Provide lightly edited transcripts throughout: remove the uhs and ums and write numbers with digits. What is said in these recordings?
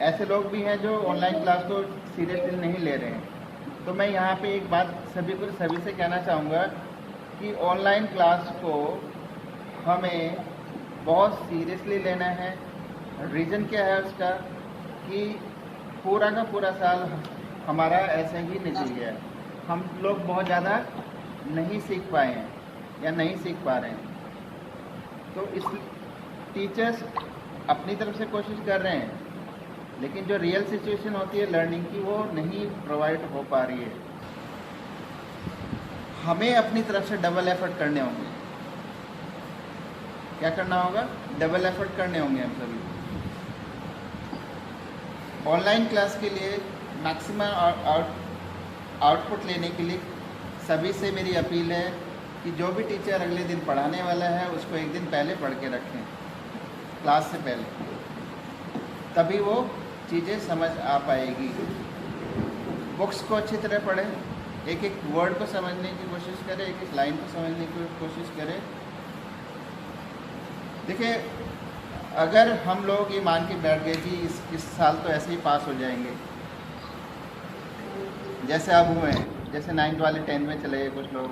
ऐसे लोग भी हैं जो ऑनलाइन क्लास को सीरियसली नहीं ले रहे हैं। तो मैं यहाँ पे एक बात सभी से कहना चाहूँगा कि ऑनलाइन क्लास को हमें बहुत सीरियसली लेना है। रीज़न क्या है उसका कि पूरा का पूरा साल हमारा ऐसे ही निकल गया है। हम लोग बहुत ज़्यादा नहीं सीख पाए हैं या नहीं सीख पा रहे हैं। तो इस टीचर्स अपनी तरफ से कोशिश कर रहे हैं, लेकिन जो रियल सिचुएशन होती है लर्निंग की वो नहीं प्रोवाइड हो पा रही है। हमें अपनी तरफ से डबल एफर्ट करने होंगे। क्या करना होगा? डबल एफर्ट करने होंगे हम सभी। ऑनलाइन क्लास के लिए मैक्सिमम आउटपुट लेने के लिए सभी से मेरी अपील है कि जो भी टीचर अगले दिन पढ़ाने वाला है उसको एक दिन पहले पढ़ के रखें, क्लास से पहले, तभी वो चीज़ें समझ आ पाएगी। बुक्स को अच्छी तरह पढ़ें, एक एक वर्ड को समझने की कोशिश करें, एक एक लाइन को समझने की कोशिश करें। देखिए, अगर हम लोग ये मान के बैठ गए कि इस साल तो ऐसे ही पास हो जाएंगे, जैसे अब हुए हैं, जैसे 9th वाले 10th में चले गए कुछ लोग,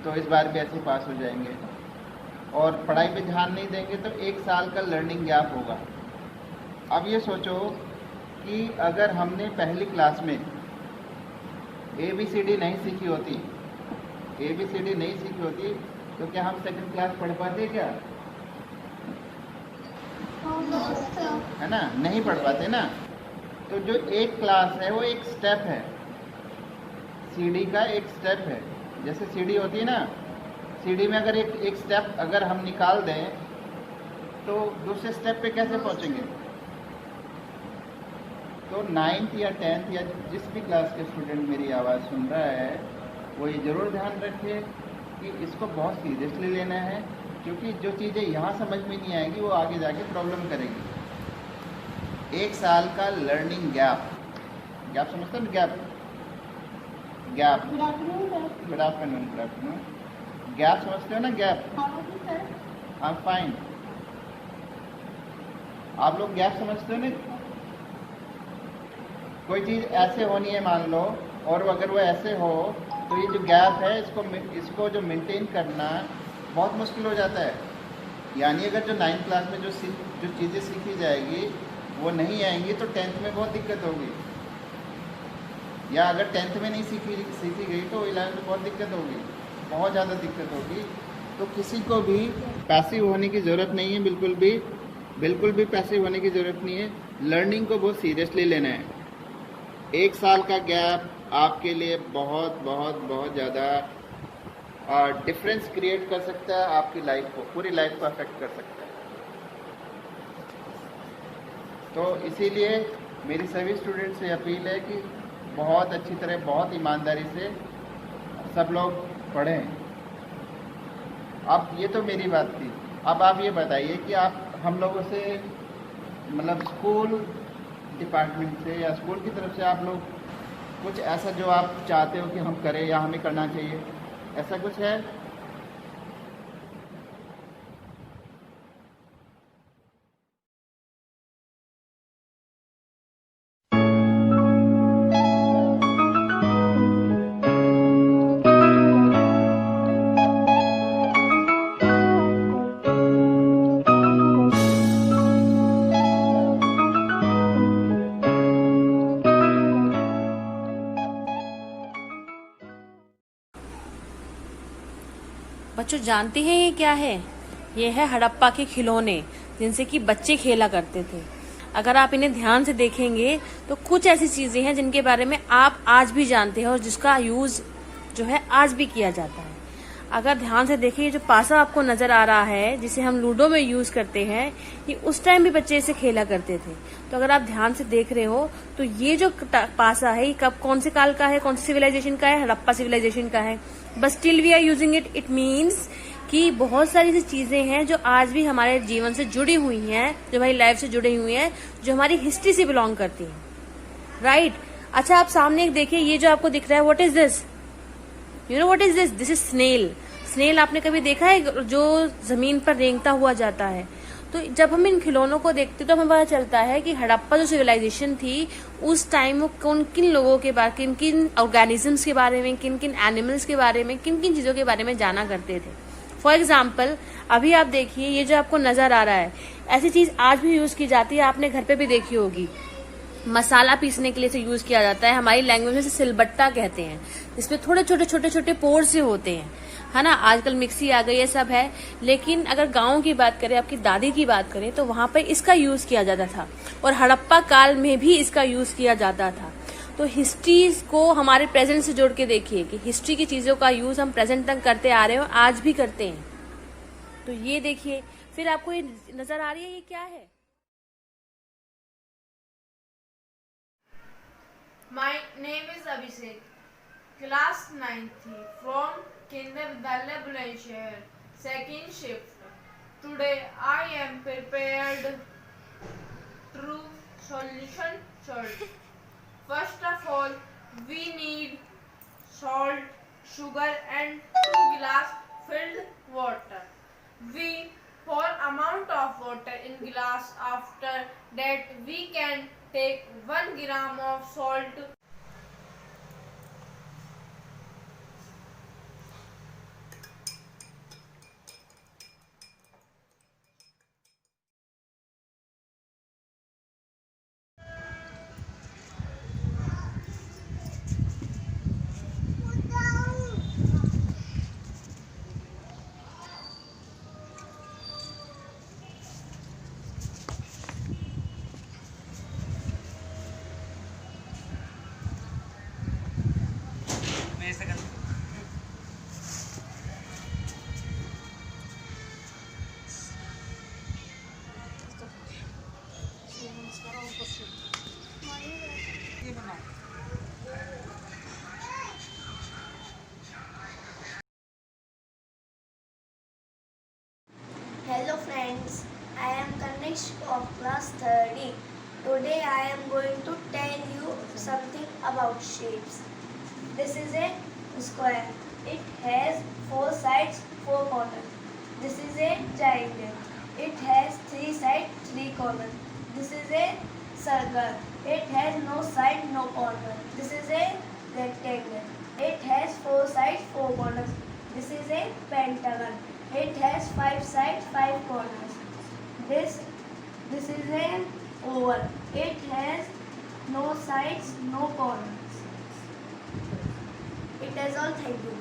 तो इस बार भी ऐसे ही पास हो जाएंगे और पढ़ाई पे ध्यान नहीं देंगे तो एक साल का लर्निंग गैप होगा। अब ये सोचो कि अगर हमने पहली क्लास में ABCD नहीं सीखी होती, तो क्या हम सेकंड क्लास पढ़ पाते? क्या है ना, नहीं पढ़ पाते ना। तो जो एक क्लास है वो एक स्टेप है, सीढ़ी का एक स्टेप है। जैसे सीढ़ी होती है ना, सीढ़ी में अगर एक स्टेप अगर हम निकाल दें तो दूसरे स्टेप पे कैसे पहुंचेंगे? तो 9th या 10th या जिस भी क्लास के स्टूडेंट मेरी आवाज़ सुन रहा है वो ये ज़रूर ध्यान रखे कि इसको बहुत सीरियसली लेना है, क्योंकि जो चीज़ें यहाँ समझ में नहीं आएगी वो आगे जाके प्रॉब्लम करेगी। एक साल का लर्निंग गैप समझते हैं? गैप गुड आफ्टरनून गैप समझते हो ना? Gap I am fine. आप लोग गैप समझते हो ना? कोई चीज़ ऐसे होनी है मान लो, और अगर वो ऐसे हो तो ये जो गैप है इसको जो मेंटेन करना बहुत मुश्किल हो जाता है। यानी अगर जो 9th क्लास में जो चीज़ें सीखी जाएगी वो नहीं आएंगी तो 10th में बहुत दिक्कत होगी, या अगर 10th में नहीं सीखी गई तो 11th में बहुत दिक्कत होगी, बहुत ज़्यादा दिक्कत होगी। तो किसी को भी पैसिव होने की ज़रूरत नहीं है, बिल्कुल भी पैसिव होने की ज़रूरत नहीं है। लर्निंग को बहुत सीरियसली लेना है। एक साल का गैप आपके लिए बहुत बहुत बहुत ज़्यादा डिफरेंस क्रिएट कर सकता है, आपकी लाइफ को, पूरी लाइफ को अफेक्ट कर सकता है। तो इसीलिए मेरी सभी स्टूडेंट से अपील है कि बहुत अच्छी तरह, बहुत ईमानदारी से सब लोग पढ़ें। अब ये तो मेरी बात थी। अब आप ये बताइए कि आप हम लोगों से, मतलब स्कूल डिपार्टमेंट से या स्कूल की तरफ से आप लोग कुछ ऐसा जो आप चाहते हो कि हम करें या हमें करना चाहिए, ऐसा कुछ है? बच्चों, जानते हैं ये क्या है? ये है हड़प्पा के खिलौने, जिनसे कि बच्चे खेला करते थे। अगर आप इन्हें ध्यान से देखेंगे तो कुछ ऐसी चीजें हैं जिनके बारे में आप आज भी जानते हैं और जिसका यूज जो है आज भी किया जाता है। अगर ध्यान से देखिए, जो पासा आपको नजर आ रहा है जिसे हम लूडो में यूज करते हैं, ये उस टाइम भी बच्चे इसे खेला करते थे। तो अगर आप ध्यान से देख रहे हो तो ये जो पासा है, ये कौन से काल का है, कौन सी सिविलाइजेशन का है? हड़प्पा सिविलाइजेशन का है। But still we are using it. It means कि बहुत सारी ऐसी चीजें हैं जो आज भी हमारे जीवन से जुड़ी हुई हैं, जो हमारी लाइफ से जुड़ी हुई हैं, जो हमारी हिस्ट्री से बिलोंग करती हैं, राइट? अच्छा, आप सामने एक देखिए, ये जो आपको दिख रहा है, what is this? You know what is this? This is snail. Snail आपने कभी देखा है जो जमीन पर रेंगता हुआ जाता है? तो जब हम इन खिलौनों को देखते तो हमें पता चलता है कि हड़प्पा जो सिविलाइजेशन थी उस टाइम वो कौन किन लोगों के बारे, किन किन ऑर्गेनिजम्स के बारे में, किन किन एनिमल्स के बारे में, किन किन चीजों के बारे में जाना करते थे। फॉर एग्जाम्पल अभी आप देखिए ये जो आपको नजर आ रहा है, ऐसी चीज आज भी यूज की जाती है, आपने घर पे भी देखी होगी। मसाला पीसने के लिए इसे यूज किया जाता है, हमारी लैंग्वेज में इसे सिलबट्टा कहते हैं, जिसपे थोड़े छोटे छोटे छोटे पोर से होते हैं, है ना। आजकल मिक्सी आ गई, ये सब है, लेकिन अगर गांव की बात करें, आपकी दादी की बात करें, तो वहां पर इसका यूज किया जाता था और हड़प्पा काल में भी इसका यूज किया जाता था। तो हिस्ट्री को हमारे प्रेजेंट से जोड़ के देखिए कि हिस्ट्री की चीजों का यूज हम प्रेजेंट तक करते आ रहे हैं और आज भी करते हैं। तो ये देखिए, फिर आपको ये नजर आ रही है ये क्या है? My name is Abhishek, class 9th from Kinder Vidyalaya Bulandshahr, second shift. Today I am prepared true solution salt. First of all, we need salt, sugar and 2 glass filled water. We pour amount of water in glass. After that we can take 1 gram of salt. Hello friends, I am Kanish of class 30. Today I am going to tell you something about shapes. This is a square. It has 4 sides, 4 corners. This is a triangle. It has 3 sides, 3 corners. This is a circle. It has no side, no corner. This is a rectangle. It has 4 sides, 4 corners. This is a pentagon. It has 5 sides, 5 corners. This is an oval. It has no sides, no corners. It is all. Thank you.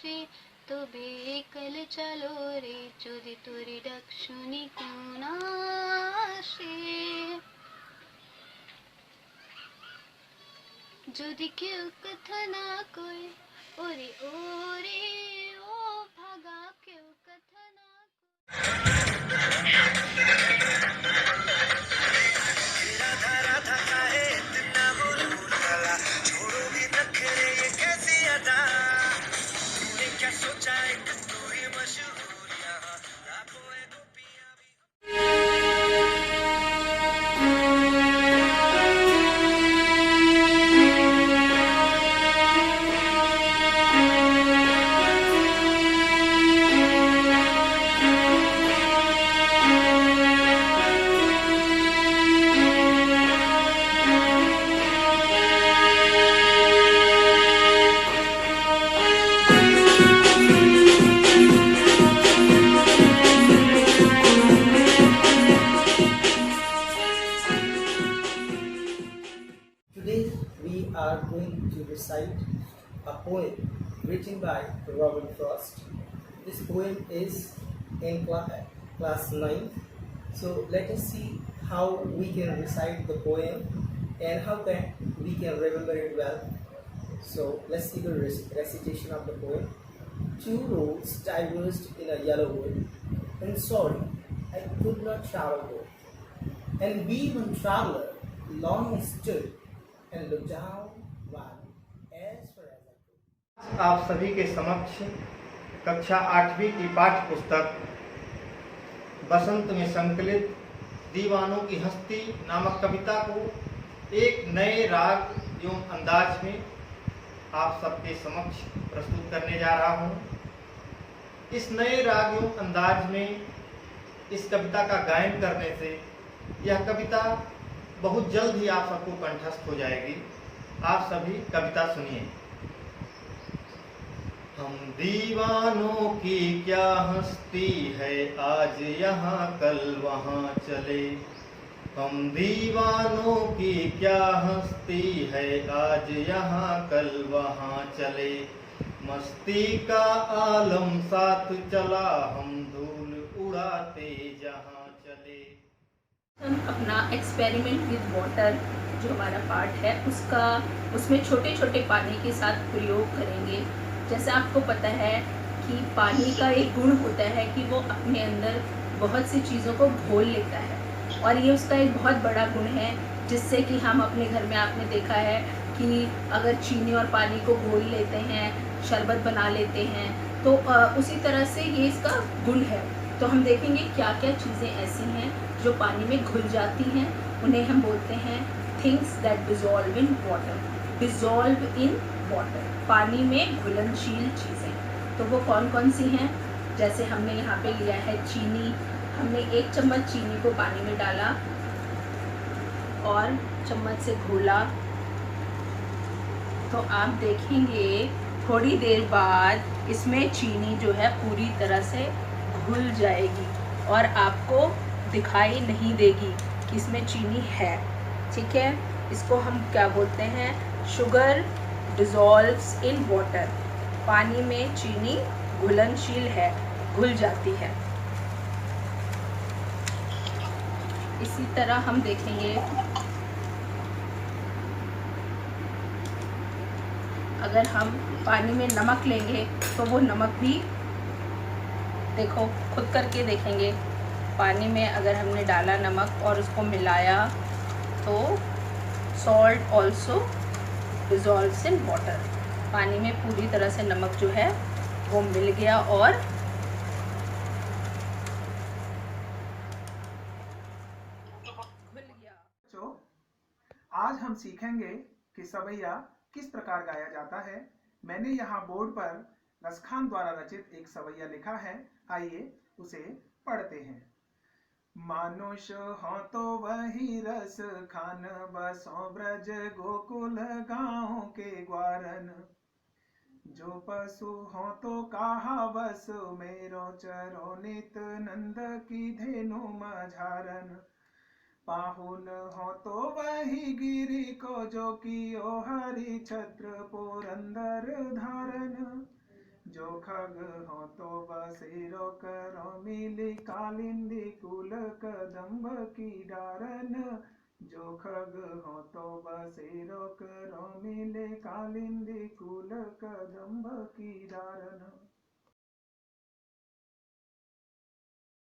সে তবে কাল চলো রে যদি তোরে ডাক শুনি কেউ না আসে যদি কেউ কথা না কয় ওরে ওরে ও ভাগা কেউ কথা না Today we are going to recite a poem written by Robert Frost. This poem is in class 9. So let us see how we can recite the poem and how we can remember it well. So let's see the recitation of the poem. Two roads diverged in a yellow wood, and sorry, I could not travel both. And we, one traveler, long stood and looked down while as far as I could. आप सभी के समक्ष कक्षा 8वीं की पाठ्य पुस्तक बसंत में संकलित दीवानों की हस्ती नामक कविता को एक नए राग एवं अंदाज में आप सबके समक्ष प्रस्तुत करने जा रहा हूं। इस नए राग एवं अंदाज में इस कविता का गायन करने से यह कविता बहुत जल्द ही आप सबको कंठस्थ हो जाएगी। आप सभी कविता सुनिए। हम दीवानों की क्या हस्ती है, आज यहाँ कल वहाँ चले। हम दीवानों की क्या हस्ती है, आज यहाँ कल वहाँ चले। मस्ती का आलम साथ चला, हम धूल उड़ाते जहाँ चले। हम अपना एक्सपेरिमेंट विद वाटर जो हमारा पार्ट है उसमें छोटे छोटे पानी के साथ प्रयोग करेंगे। जैसे आपको पता है कि पानी का एक गुण होता है कि वो अपने अंदर बहुत सी चीज़ों को घोल लेता है और ये उसका एक बहुत बड़ा गुण है, जिससे कि हम अपने घर में आपने देखा है कि अगर चीनी और पानी को घोल लेते हैं, शरबत बना लेते हैं, तो उसी तरह से ये इसका गुण है। तो हम देखेंगे क्या क्या चीज़ें ऐसी हैं जो पानी में घुल जाती हैं, उन्हें हम बोलते हैं things that dissolve in water. Dissolve in water, पानी में घुलनशील चीज़ें। तो वो कौन कौन सी हैं? जैसे हमने यहाँ पे लिया है चीनी। हमने 1 चम्मच चीनी को पानी में डाला और चम्मच से घोला, तो आप देखेंगे थोड़ी देर बाद इसमें चीनी जो है पूरी तरह से घुल जाएगी और आपको दिखाई नहीं देगी कि इसमें चीनी है। ठीक है, इसको हम क्या बोलते हैं? Sugar dissolves in water. पानी में चीनी घुलनशील है, घुल जाती है। इसी तरह हम देखेंगे अगर हम पानी में नमक लेंगे तो वो नमक भी, देखो खुद करके देखेंगे, पानी में अगर हमने डाला नमक और उसको मिलाया तो सॉल्ट ऑल्सो डिज़ोल्व्स इन वाटर। पानी में पूरी तरह से नमक जो है वो मिल गया और घुल गया। बच्चों, आज हम सीखेंगे कि सवैया किस प्रकार गाया जाता है। मैंने यहाँ बोर्ड पर रसखान द्वारा रचित एक सवैया लिखा है, आइए उसे पढ़ते हैं। मानुष हो तो वही रस खान, बसों ब्रज गोकुल गाँव के ग्वारन। जो पशु हो तो कहा बस, मेरो चरो नित नंद की धेनु मझारन। पाहुन हो तो वही गिरी को, जो कियो हरि छत्र पुरंदर धारन। जो खग हो तो बसेरो करो मिली, कालिंदी कुल कदम्ब की डारन। जो खग हो तो बसेरो करो मिले, कालिंदी कुल कदम्ब की डारन।